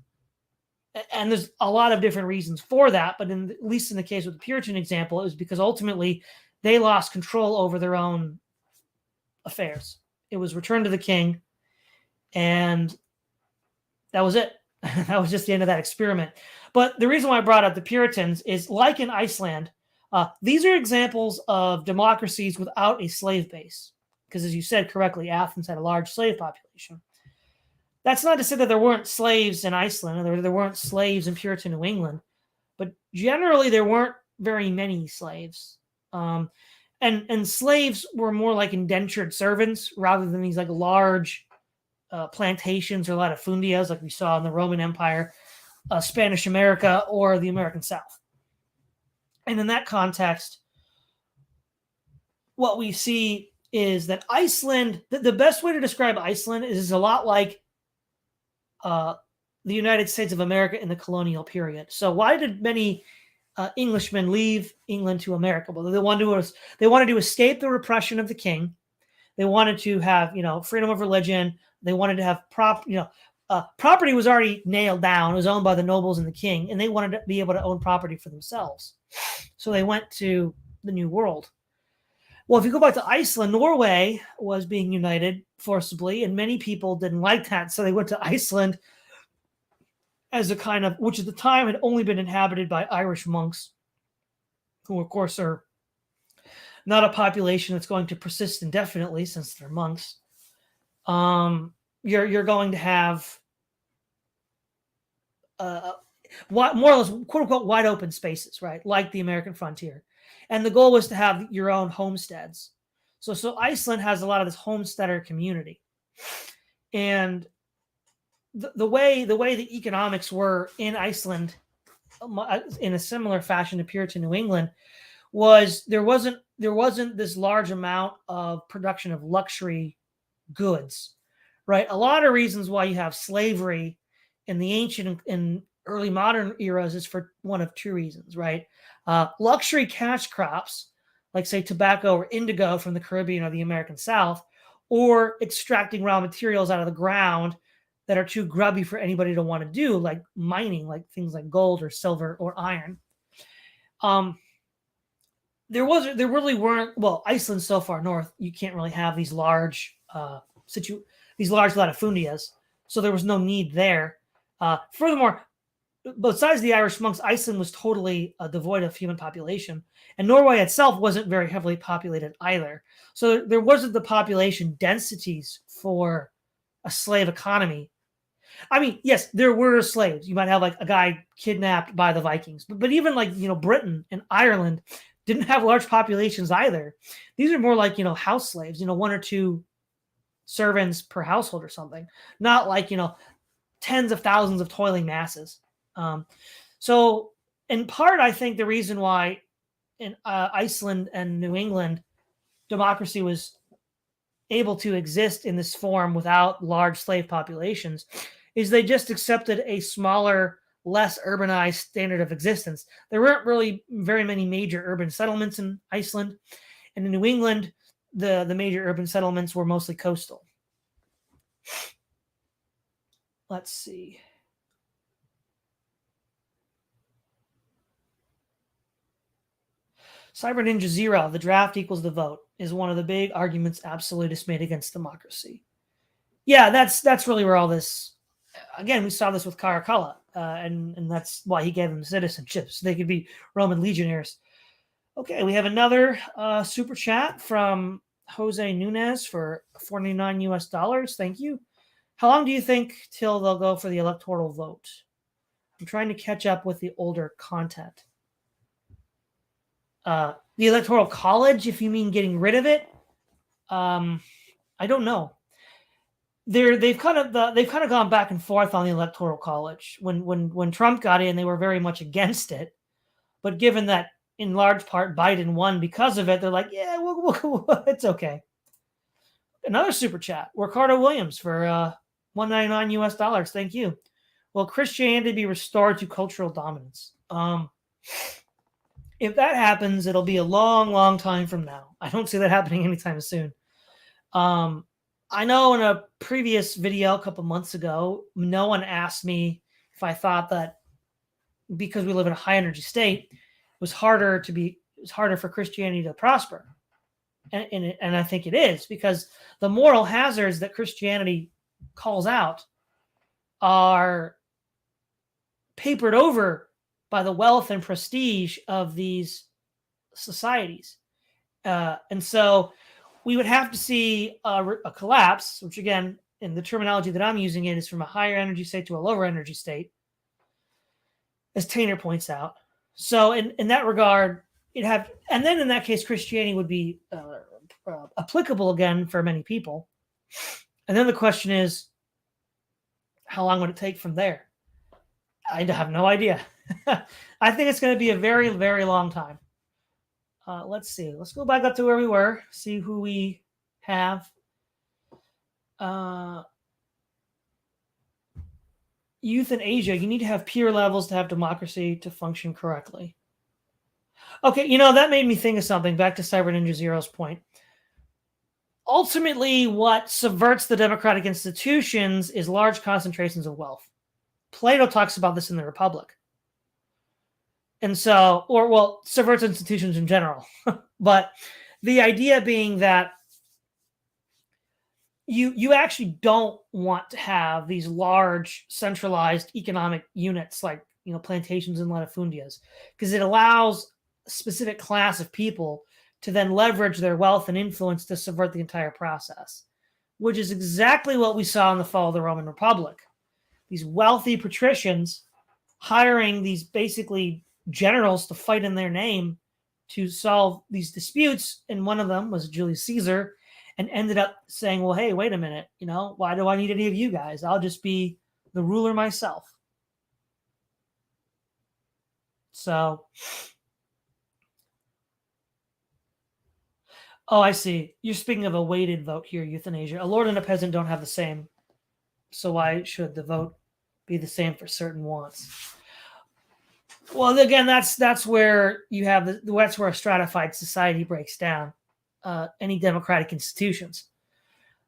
And there's a lot of different reasons for that, but at least in the case with the Puritan example, it was because ultimately they lost control over their own affairs. It was returned to the king, and that was it. That was just the end of that experiment. But the reason why I brought up the Puritans is, like in Iceland, these are examples of democracies without a slave base. Because as you said correctly, Athens had a large slave population. That's not to say that there weren't slaves in Iceland, or there weren't slaves in Puritan New England, but generally there weren't very many slaves. And slaves were more like indentured servants rather than these like large plantations or latifundias like we saw in the Roman Empire, Spanish America, or the American South. And in that context, what we see is that Iceland, the best way to describe Iceland is a lot like the United States of America in the colonial period. So why did many Englishmen leave England to America? Well, they wanted to escape the repression of the king. They wanted to have, freedom of religion. They wanted to have property was already nailed down. It was owned by the nobles and the king, and they wanted to be able to own property for themselves. So they went to the New World. Well, if you go back to Iceland, Norway was being united forcibly, and many people didn't like that. So they went to Iceland as a kind of, which at the time had only been inhabited by Irish monks, who of course are not a population that's going to persist indefinitely since they're monks. You're going to have more or less, quote unquote, wide open spaces, right? Like the American frontier. And the goal was to have your own homesteads. So Iceland has a lot of this homesteader community. And the way the economics were in Iceland, in a similar fashion to Puritan New England, was there wasn't this large amount of production of luxury goods, right? A lot of reasons why you have slavery in the ancient and early modern eras is for one of two reasons, right? Luxury cash crops, like say tobacco or indigo from the Caribbean or the American South, or extracting raw materials out of the ground that are too grubby for anybody to want to do, like mining, like things like gold or silver or iron. There really weren't. Well, Iceland's so far north, you can't really have these large latifundias, so there was no need there. Furthermore, besides the Irish monks, Iceland was totally devoid of human population, and Norway itself wasn't very heavily populated either. So there wasn't the population densities for a slave economy. I mean, yes, there were slaves. You might have like a guy kidnapped by the Vikings, but even like, Britain and Ireland didn't have large populations either. These are more like, house slaves, one or two servants per household or something, not like, tens of thousands of toiling masses. So in part, I think the reason why in Iceland and New England, democracy was able to exist in this form without large slave populations is they just accepted a smaller, less urbanized standard of existence. There weren't really very many major urban settlements in Iceland, and in New England, the major urban settlements were mostly coastal. Let's see. Cyber Ninja Zero, the draft equals the vote, is one of the big arguments absolutists made against democracy. Yeah, that's really where all this. Again, we saw this with Caracalla. and that's why he gave them citizenship, so they could be Roman legionnaires. Okay, we have another super chat from Jose Nunez for $49. Thank you. How long do you think till they'll go for the electoral vote? I'm trying to catch up with the older content. The electoral college, if you mean getting rid of it, I don't know. They've kind of gone back and forth on the electoral college. When Trump got in, they were very much against it, but given that in large part Biden won because of it, they're like, yeah, it's okay. Another super chat, Ricardo Williams for $199. Thank you. Will Christianity be restored to cultural dominance? If that happens, it'll be a long, long time from now. I don't see that happening anytime soon. I know in a previous video a couple months ago, no one asked me if I thought that because we live in a high energy state, it was harder for Christianity to prosper. And I think it is, because the moral hazards that Christianity calls out are papered over by the wealth and prestige of these societies. And so we would have to see a collapse, which again, in the terminology that I'm using, it is from a higher energy state to a lower energy state, as Tainer points out. So in that regard, and then in that case, Christianity would be applicable again for many people. And then the question is, how long would it take from there? I have no idea. I think it's going to be a very, very long time. Let's see. Let's go back up to where we were, see who we have. Youth in Asia, you need to have peer levels to have democracy to function correctly. Okay, that made me think of something, back to Cyber Ninja Zero's point. Ultimately, what subverts the democratic institutions is large concentrations of wealth. Plato talks about this in the Republic. And so, subverts institutions in general. But the idea being that you actually don't want to have these large centralized economic units like, plantations and latifundias, because it allows a specific class of people to then leverage their wealth and influence to subvert the entire process, which is exactly what we saw in the fall of the Roman Republic. These wealthy patricians hiring these basically generals to fight in their name to solve these disputes, and one of them was Julius Caesar, and ended up saying, well, hey, wait a minute, why do I need any of you guys? I'll just be the ruler myself. So, I see. You're speaking of a weighted vote here, euthanasia. A lord and a peasant don't have the same. So why should the vote be the same for certain wants? Well, again, that's where you have that's where a stratified society breaks down. Any democratic institutions,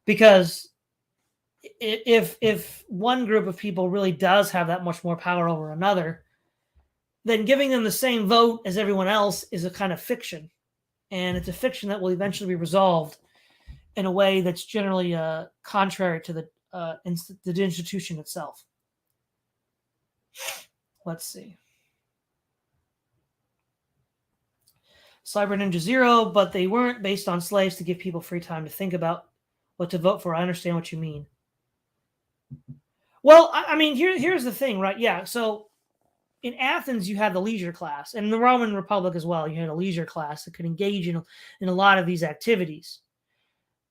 because if one group of people really does have that much more power over another, then giving them the same vote as everyone else is a kind of fiction, and it's a fiction that will eventually be resolved in a way that's generally contrary to the institution itself. Let's see. Cyber Ninja Zero, but they weren't based on slaves to give people free time to think about what to vote for. I understand what you mean. Well, I mean, here's the thing, right? Yeah, so in Athens, you had the leisure class, and in the Roman Republic as well, you had a leisure class that could engage in a lot of these activities.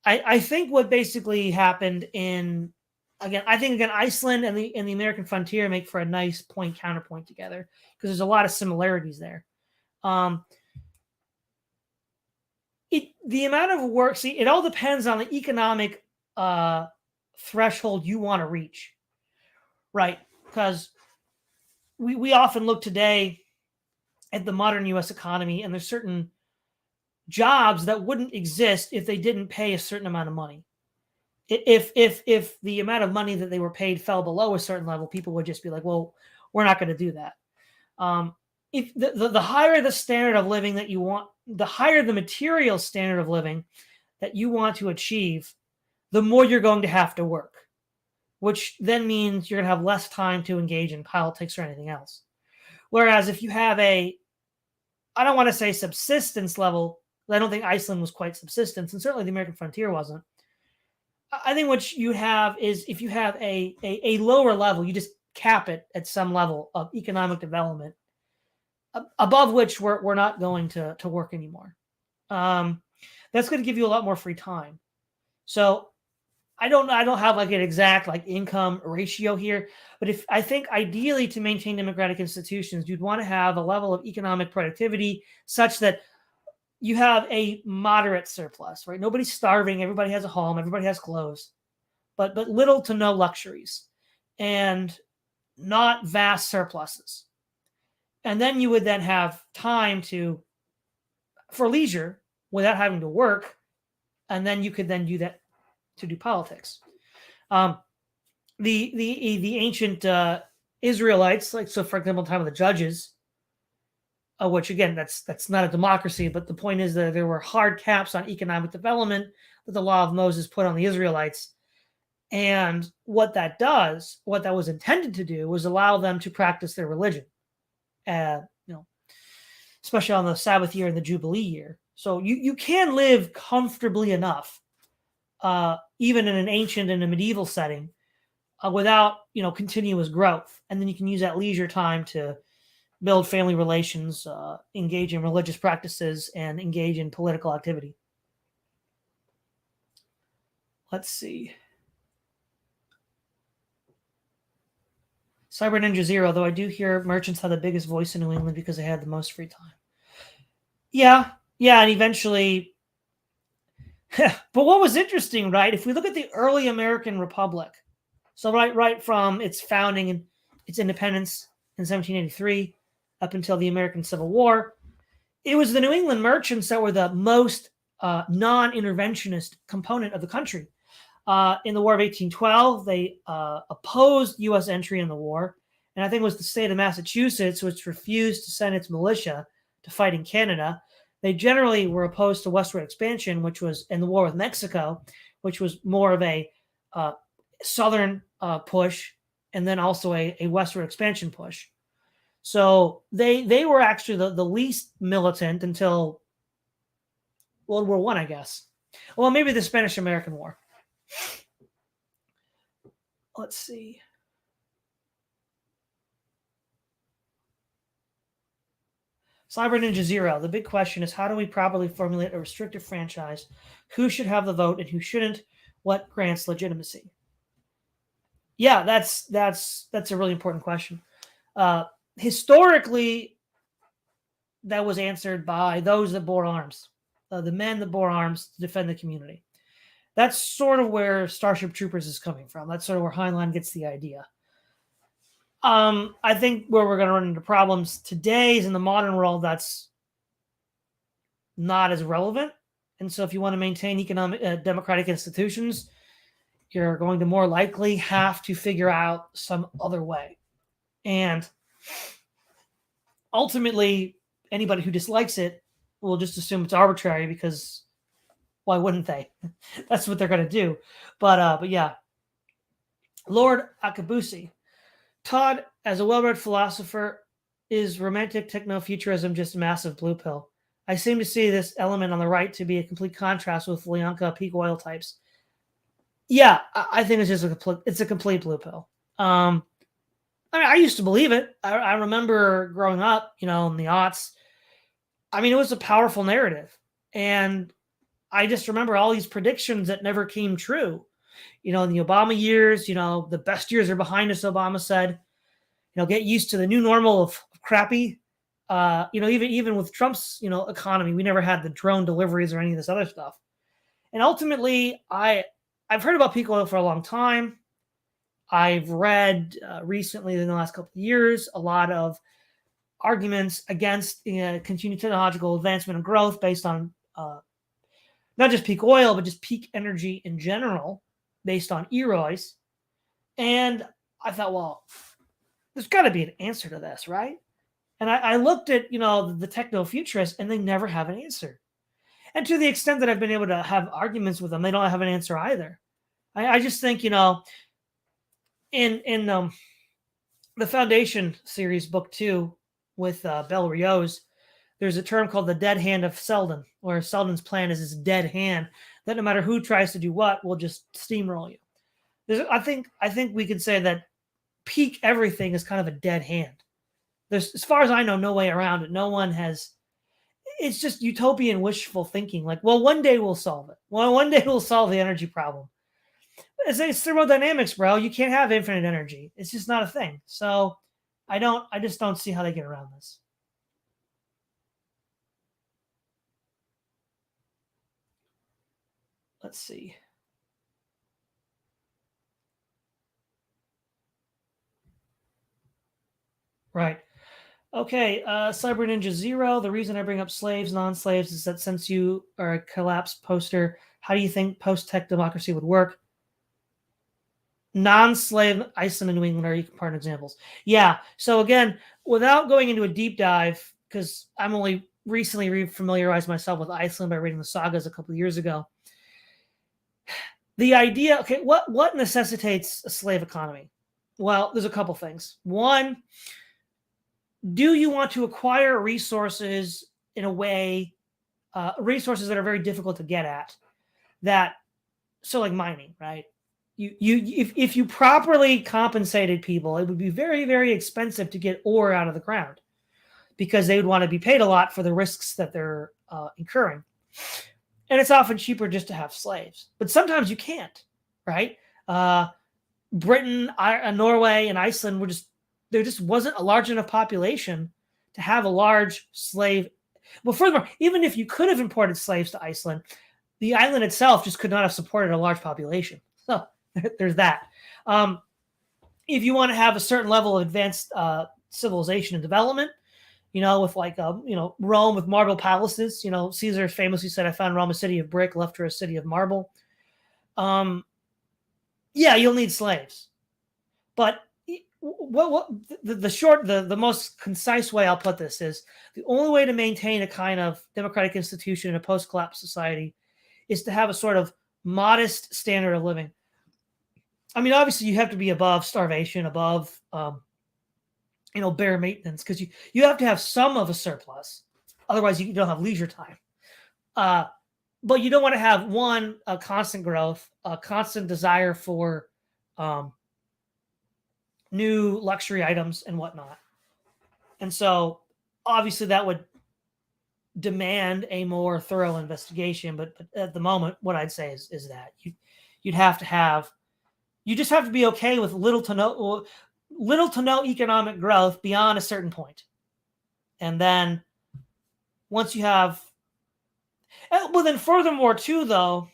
I think what basically happened Iceland and the American frontier make for a nice point-counterpoint together, because there's a lot of similarities there. The amount of work, it all depends on the economic threshold you want to reach, right? Because we often look today at the modern U.S. economy, and there's certain jobs that wouldn't exist if they didn't pay a certain amount of money. If the amount of money that they were paid fell below a certain level, people would just be like, well, we're not going to do that. If the higher the standard of living that you want, the higher the material standard of living that you want to achieve, the more you're going to have to work. which then means you're going to have less time to engage in politics or anything else. Whereas if you have I don't want to say subsistence level, I don't think Iceland was quite subsistence, and certainly the American frontier wasn't. I think what you have is if you have a lower level, you just cap it at some level of economic development, above which we're not going to work anymore. That's going to give you a lot more free time. So I don't have like an exact like income ratio here, but if I think ideally to maintain democratic institutions, you'd want to have a level of economic productivity such that you have a moderate surplus, right? Nobody's starving. Everybody has a home. Everybody has clothes, but little to no luxuries and not vast surpluses. And then you would then have time for leisure without having to work. And then you could then do that to do politics. The ancient Israelites, like, so for example, the time of the judges, which again, that's not a democracy, but the point is that there were hard caps on economic development that the law of Moses put on the Israelites. And what that was intended to do was allow them to practice their religion, especially on the Sabbath year and the Jubilee year. So you can live comfortably enough, even in an ancient and a medieval setting, without continuous growth. And then you can use that leisure time to build family relations, engage in religious practices, and engage in political activity. Let's see. Cyber Ninja Zero, though I do hear merchants had the biggest voice in New England because they had the most free time. Yeah, and eventually. But what was interesting, right? If we look at the early American Republic, so right from its founding and its independence in 1783 up until the American Civil War, it was the New England merchants that were the most non-interventionist component of the country. In the War of 1812, they opposed U.S. entry in the war, and I think it was the state of Massachusetts which refused to send its militia to fight in Canada. They generally were opposed to westward expansion, which was in the war with Mexico, which was more of a southern push, and then also a westward expansion push. So they were actually the least militant until World War I, I guess. Well, maybe the Spanish-American War. Let's see. Cyber Ninja Zero. The big question is, how do we properly formulate a restrictive franchise? Who should have the vote and who shouldn't? What grants legitimacy? Yeah, that's a really important question. Historically, that was answered by those that bore arms, the men that bore arms to defend the community. That's sort of where Starship Troopers is coming from. That's sort of where Heinlein gets the idea. I think where we're going to run into problems today is in the modern world that's not as relevant. And so if you want to maintain economic democratic institutions, you're going to more likely have to figure out some other way. And ultimately, anybody who dislikes it will just assume it's arbitrary because why wouldn't they? That's what they're going to do. But yeah. Lord Akabusi. Todd, as a well-read philosopher, is romantic techno-futurism just a massive blue pill? I seem to see this element on the right to be a complete contrast with Leonka peak oil types. Yeah, I think it's just a complete blue pill. I mean, I used to believe it. I remember growing up, in the aughts. I mean, it was a powerful narrative. And I just remember all these predictions that never came true. In the Obama years, the best years are behind us, Obama said. Get used to the new normal of crappy. Even with Trump's, economy, we never had the drone deliveries or any of this other stuff. And ultimately, I've heard about peak oil for a long time. I've read recently in the last couple of years a lot of arguments against continued technological advancement and growth based on not just peak oil, but just peak energy in general, based on EROIs. And I thought, well, there's got to be an answer to this, right? And I looked at, the techno-futurists, and they never have an answer. And to the extent that I've been able to have arguments with them, they don't have an answer either. I just think, in the Foundation series, book 2, with Bel Rios, there's a term called the dead hand of Selden, where Selden's plan is this dead hand that no matter who tries to do what, will just steamroll you. I think we could say that peak everything is kind of a dead hand. There's, as far as I know, no way around it. No one has. It's just utopian wishful thinking. Like, well, one day we'll solve it. Well, one day we'll solve the energy problem. It's thermodynamics, bro. You can't have infinite energy. It's just not a thing. So I just don't see how they get around this. Let's see. Right. Okay, Cyber Ninja Zero. The reason I bring up slaves, non-slaves, is that since you are a collapsed poster, how do you think post-tech democracy would work? Non-slave Iceland and New England are part examples. Yeah. So again, without going into a deep dive, because I'm only recently familiarized myself with Iceland by reading the sagas a couple of years ago. The idea, okay, what necessitates a slave economy? Well, there's a couple things. One, do you want to acquire resources in a way, resources that are very difficult to get at? So like mining, right? If you properly compensated people, it would be very, very expensive to get ore out of the ground because they would want to be paid a lot for the risks that they're incurring. And it's often cheaper just to have slaves. But sometimes you can't, right? Britain, Norway, and Iceland there just wasn't a large enough population to have a large slave. Well, furthermore, even if you could have imported slaves to Iceland, the island itself just could not have supported a large population. So there's that. If you want to have a certain level of advanced civilization and development, with like, Rome with marble palaces, Caesar famously said, I found Rome a city of brick, left her a city of marble. Yeah, you'll need slaves. But the most concise way I'll put this is the only way to maintain a kind of democratic institution in a post-collapse society is to have a sort of modest standard of living. I mean, obviously you have to be above starvation, above, bare maintenance, because you have to have some of a surplus. Otherwise you don't have leisure time. But you don't want to have a constant growth, a constant desire for, new luxury items and whatnot. And so obviously that would demand a more thorough investigation. But at the moment, what I'd say is that you just have to be okay with little to no economic growth beyond a certain point. And then once you have, well, then furthermore too, though,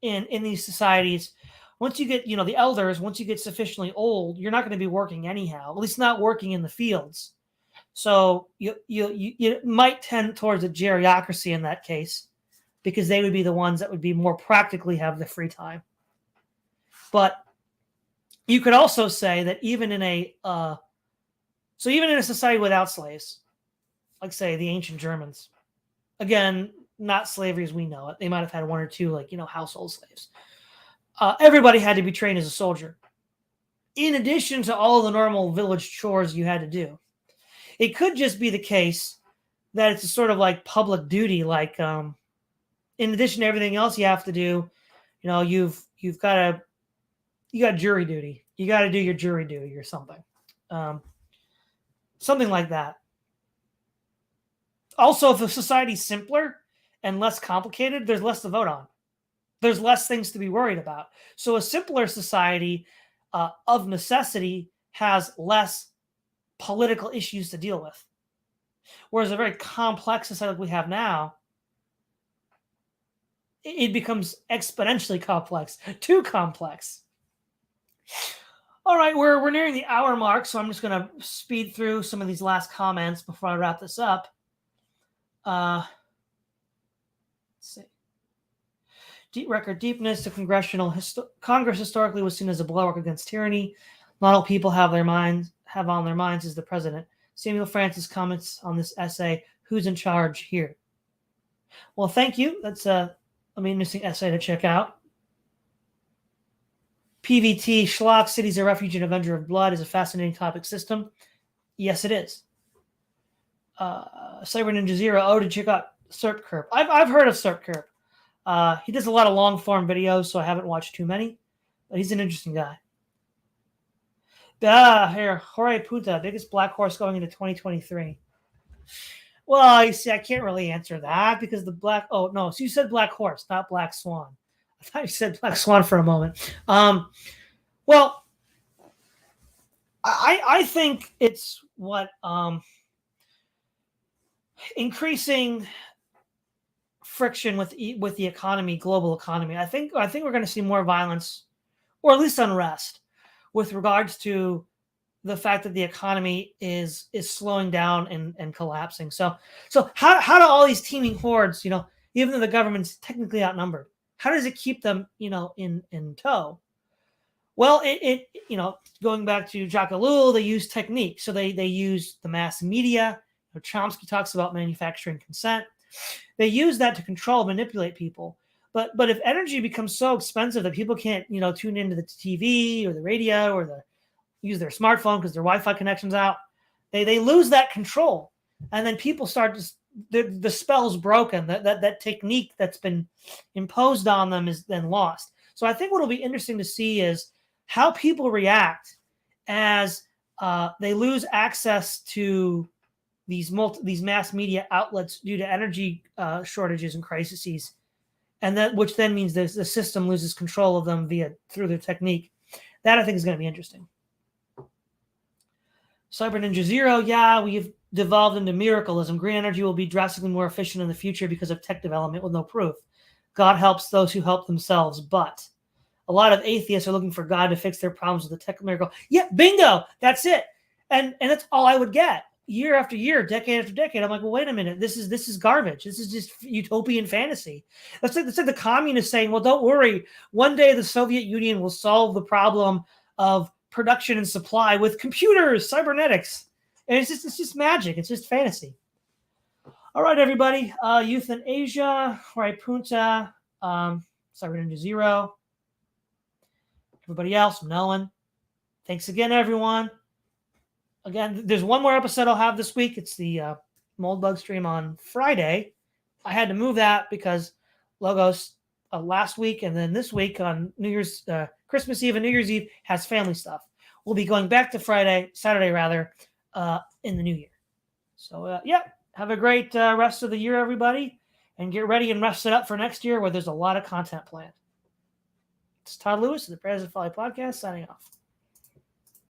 in these societies, once you get, the elders, once you get sufficiently old, you're not going to be working anyhow, at least not working in the fields. So you might tend towards a geriocracy in that case, because they would be the ones that would be more practically have the free time. But you could also say that even in a society without slaves, like say the ancient Germans, again, not slavery as we know it, they might have had one or two household slaves. Everybody had to be trained as a soldier, in addition to all the normal village chores you had to do. It could just be the case that it's a sort of like public duty, like in addition to everything else you have to do, you've got jury duty. You got to do your jury duty or something, something like that. Also, if the society's simpler and less complicated, there's less to vote on. There's less things to be worried about. So a simpler society, of necessity, has less political issues to deal with. Whereas a very complex society like we have now, it becomes exponentially complex, too complex. All right, we're nearing the hour mark, so I'm just going to speed through some of these last comments before I wrap this up. Let's see. Deep record deepness. The Congress historically was seen as a bulwark against tyranny. Not all people have on their minds is the president. Samuel Francis comments on this essay, "Who's in charge here?" Well, thank you. That's an interesting essay to check out. PVT, Schlock, Cities of Refuge and Avenger of Blood is a fascinating topic system. Yes, it is. Cyber Ninja Zero, to check out Serp Kerp. I've heard of Serp Kerp. He does a lot of long form videos, so I haven't watched too many, but he's an interesting guy. Here, Jorge Puta, biggest black horse going into 2023. Well, you see, I can't really answer that because so you said black horse, not black swan. I thought you said black swan for a moment. Well, I think it's what increasing friction with the economy, global economy. I think we're going to see more violence, or at least unrest, with regards to the fact that the economy is slowing down and collapsing. So how do all these teeming hordes, even though the government's technically outnumbered, how does it keep them, in tow? Well, it going back to Jacques Ellul, they use technique. So they use the mass media. Chomsky talks about manufacturing consent. They use that to control, manipulate people. But if energy becomes so expensive that people can't, tune into the TV or the radio or use their smartphone because their Wi-Fi connection's out, they lose that control, and then people start to the spell's broken. That technique that's been imposed on them is then lost. So I think what will be interesting to see is how people react as they lose access to these mass media outlets due to energy shortages and crises, and which then means the system loses control of them through their technique. That I think is going to be interesting. Cyber Ninja Zero, we've devolved into miracleism. Green energy will be drastically more efficient in the future because of tech development with no proof. God helps those who help themselves, but a lot of atheists are looking for God to fix their problems with the tech miracle. Yeah, bingo, that's it. And that's all I would get. Year after year, decade after decade, I'm like, well, wait a minute. This is garbage. This is just utopian fantasy. That's like the communists saying, well, don't worry. One day the Soviet Union will solve the problem of production and supply with computers, cybernetics. And it's just magic. It's just fantasy. All right, everybody. Youth in Asia, right, Punta, Cyber Ninja Zero. Everybody else, Nolan. Thanks again, everyone. Again, there's one more episode I'll have this week. It's the Moldbug stream on Friday. I had to move that because Logos last week and then this week on Christmas Eve and New Year's Eve has family stuff. We'll be going back to Saturday rather, in the new year. So, have a great rest of the year, everybody, and get ready and rest it up for next year where there's a lot of content planned. It's Todd Lewis of the Praise of Folly Podcast signing off.